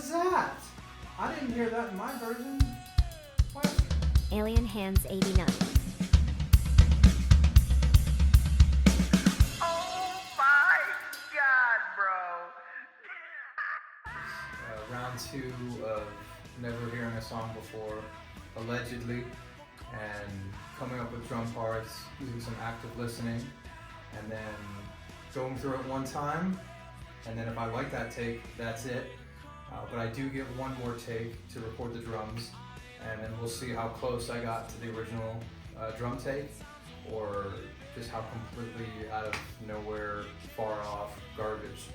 is that? I didn't hear that in my version. What? Alien Hands 89. Oh my god, bro. Round 2 of never hearing a song before, allegedly, and coming up with drum parts, using some active listening, and then going through it one time, and then if I like that take, that's it. But I do get one more take to record the drums, and then we'll see how close I got to the original drum take, or just how completely out of nowhere, far off garbage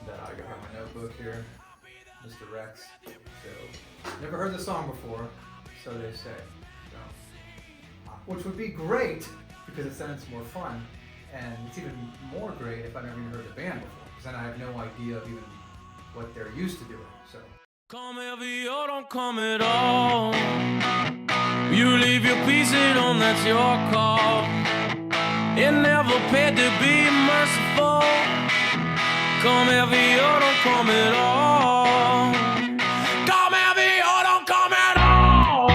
that I got in my notebook here. Mr. Rex. So, never heard the song before, so they say. So, which would be great, because it sounds more fun, and it's even more great if I never even heard the band before, because then I have no idea of even what they're used to doing. So. Come heavy or don't come at all. You leave your piece at home, that's your call. It never paid to be merciful. Come heavy or don't come at all. Come heavy or don't come at all.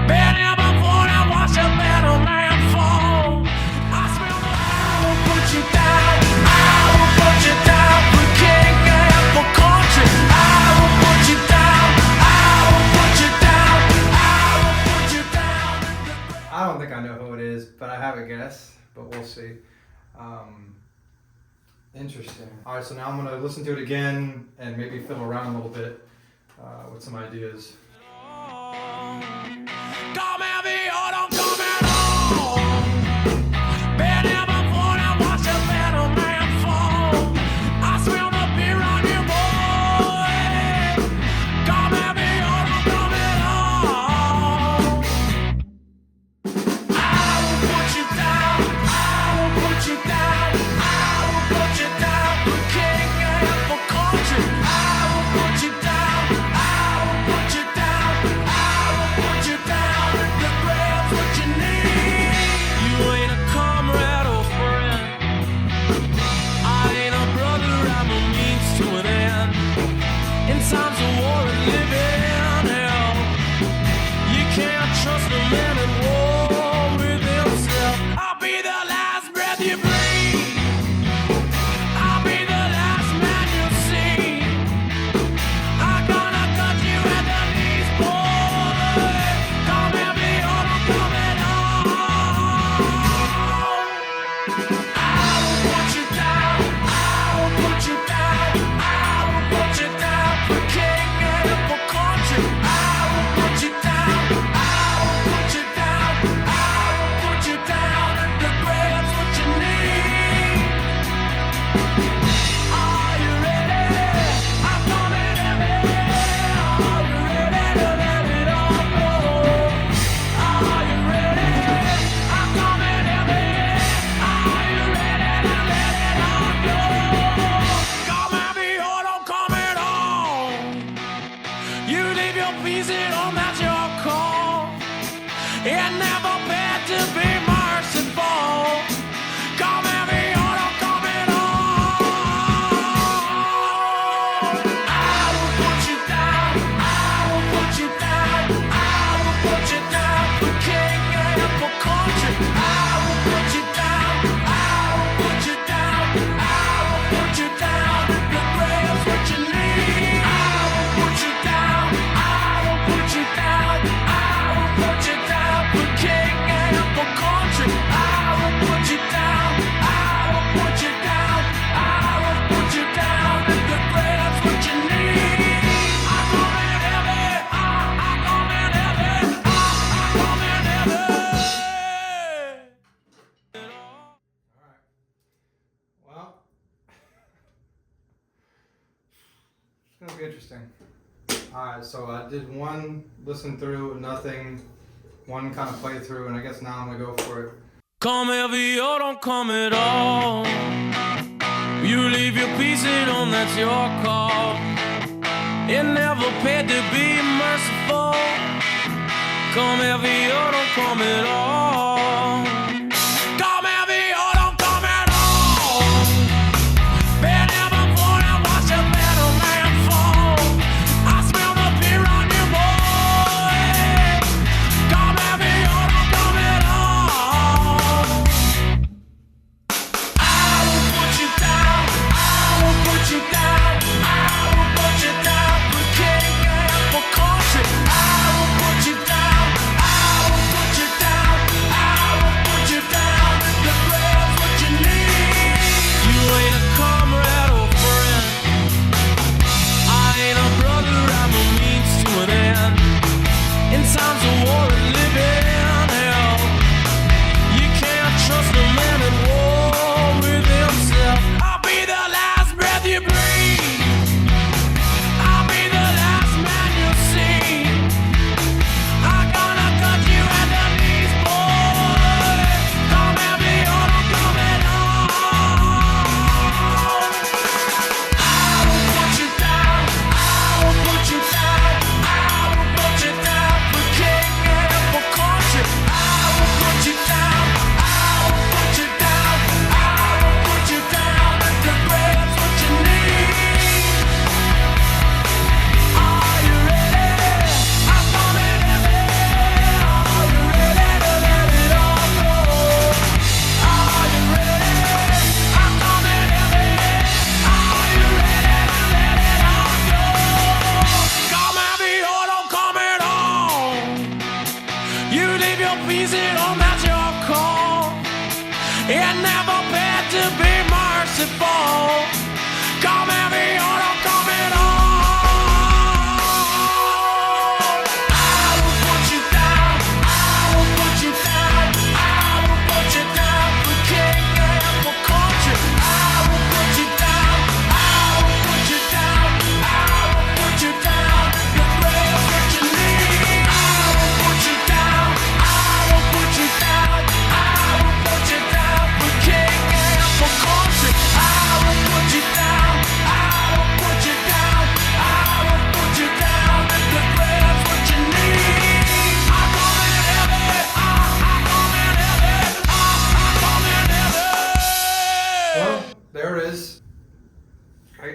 Been here before, I watch a better man fall. I smell the I will put you down. I will put you down for king and for country. I will put you down. I will put you down. I will put you down. I don't think I know who it is, but I have a guess, but we'll see. Interesting. All right, so now I'm gonna listen to it again and maybe fiddle around a little bit with some ideas. Come heavy or don't come at all. Been here before, I watch a better man fall. I smell the beer on you, boy. Come heavy or don't come at all. I will put you down. I will put you down. I will put you down for king and for country. I will put you down. I will put you down. I will put you down. The grab's what you need. You ain't a comrade or friend. I ain't a brother. I'm a means to an end. In times of war and living hell, you can't trust a man at war with himself. I'll be the last breath you breathe. I'll be the last man you see. I'm gonna touch you at the knees, boy. Come heavy or don't come at all. I will put you down. I will put you down. I will put you down for king and for country. I will put you down. I will put you down. I will put you down. The grab's what you need. Are you ready? I'm coming heavy. Are you ready to let it all go? Are you ready? I'm coming heavy. Are you ready to let it all go? Come heavy or don't come at all. You leave your piece at home, that's your call. It never paid to be merciful. Come heavy or don't come at all. I will put you down. I will put you down. I will put you down for king and for country. I will put you down. I will put you down. I will put you down. The grab's what you need. I will put you down. I will put you down. I will put you down for king and for country. I will put you down. I will put you down. I will put you down. The grab's what you need. I'm coming heavy. I'm coming heavy. I'm coming heavy. Well, it's gonna be interesting. Alright, so I did one listen through, nothing, one kind of play through, and I guess now I'm gonna go for it. Come heavy or don't come at all. You leave your piece at home, that's your call. It never paid to be merciful. Come heavy or don't come at all. Come heavy or don't come at all. Been here before, I watch a better man fall.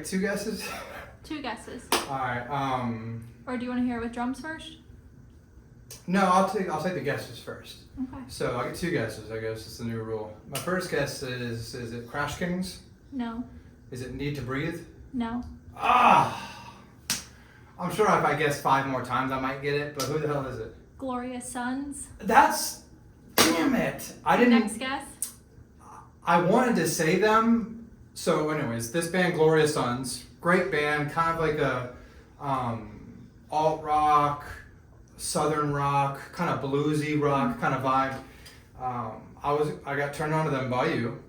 2 guesses? 2 guesses. Alright, Or do you want to hear it with drums first? no, I'll take the guesses first. Okay. So I get 2 guesses, I guess it's the new rule. My first guess is it Crash Kings? No. Is it Need to Breathe? No. Ah! I'm sure if I guess 5 more times I might get it, but who the hell is it? Glorious Sons. That's, damn it! I didn't. Next guess. I wanted to say them. So, anyways, this band Glorious Sons, great band, kind of like a alt rock, southern rock, kind of bluesy rock kind of vibe. I got turned on to them by you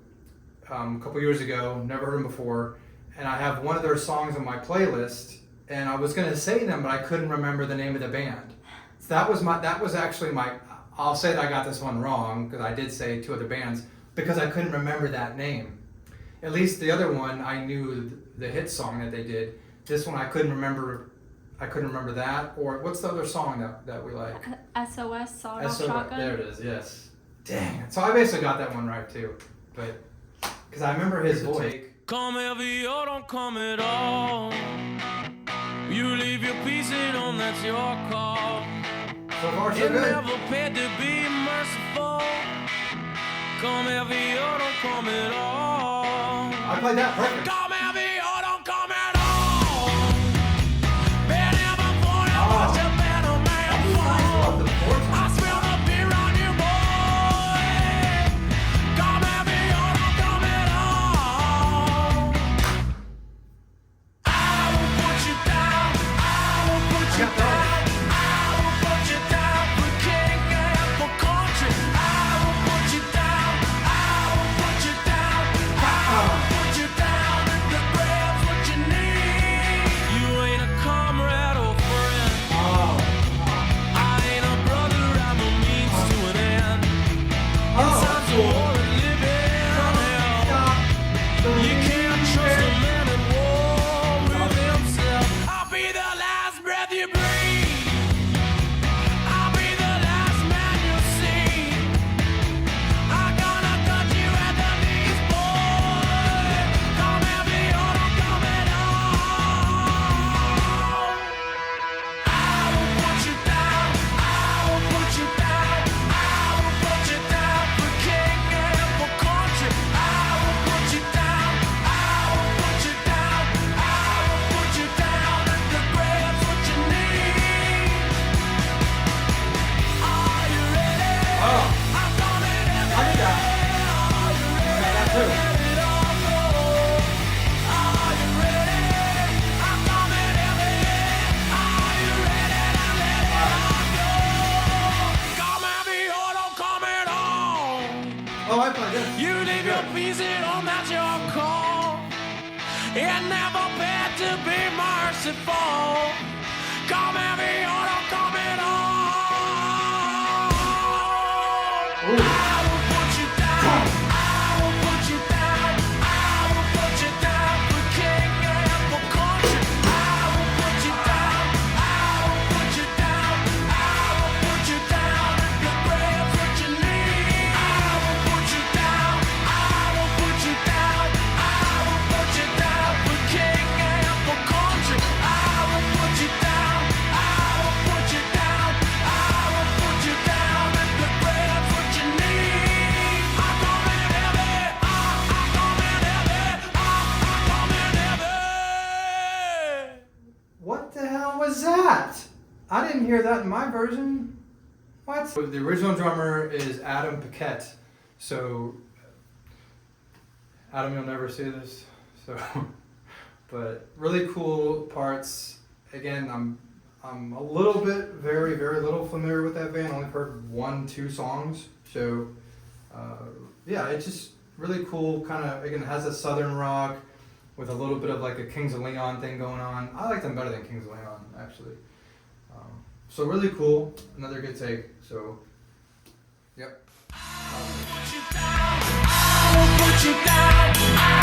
a couple years ago. Never heard them before, and I have one of their songs on my playlist. And I was gonna say them, but I couldn't remember the name of the band. So that was actually my. I'll say that I got this one wrong because I did say 2 other bands because I couldn't remember that name. At least the other one I knew the hit song that they did. This one I couldn't remember. I couldn't remember that. Or what's the other song that we like? SOS, Sawed Off SOS. Shotgun. There it is. Yes. Dang it. So I basically got that one right too, but because I remember his voice. Come heavy or don't come at all. You leave your piece at home, that's your call. So far, so It good. never paid to be merciful. Come heavy or don't come at all. I played that perfect. Come heavy or don't come at all. Been here before, you watch a better man fall. I smell the beer on you, boy. Come heavy or don't come at all. I will put you down. I will put you down. I will put you down for king and for country. I will put you down. I will put you down. I will put you down. The grab's what you need. You ain't a comrade or friend. I ain't a brother. I'm a means to an end. Inside the war and live in hell. You can't trust a man at war with himself. I'll be the last breath you breathe. I'll be the last man you see. I'm gonna touch you at the knees, boy. Come heavy or don't come at all. I will put you down. I will put you down. I will put you down for king and for country. I will put you down. I will put you down. I will put you down. The grab's what you need. Are you ready? I'm coming in. I did that. Are you ready? I got that too. Let it all go. Are you ready? I'm coming in. Are you ready to let it all go? Come heavy or don't come at all. Oh, I played this. You leave your piece at home, that's your call. It never paid to be merciful. Come heavy or don't come at all. I will put you down. I will put you down. I will put you down for king and for country. I will put you down. I will put you down. I will put you down. The grab's what you need. I will put you down. I will put you down. I will put you down for king and for country. I will put you down. I will put you down. I will put you down. The grab's what you need. I'm coming heavy. I'm coming heavy. I'm coming heavy. What the hell was that? I didn't hear that in my version. What? So the original drummer is Adam Paquette. So, Adam, you'll never see this. So, but really cool parts. Again, I'm a little bit, very, very little familiar with that band. I only heard 1-2 songs. So, yeah, it's just really cool. Kind of, again, it has a southern rock with a little bit of like a Kings of Leon thing going on. I like them better than Kings of Leon, actually. So really cool. Another good take. So, yep. I will put you down. I will put you down.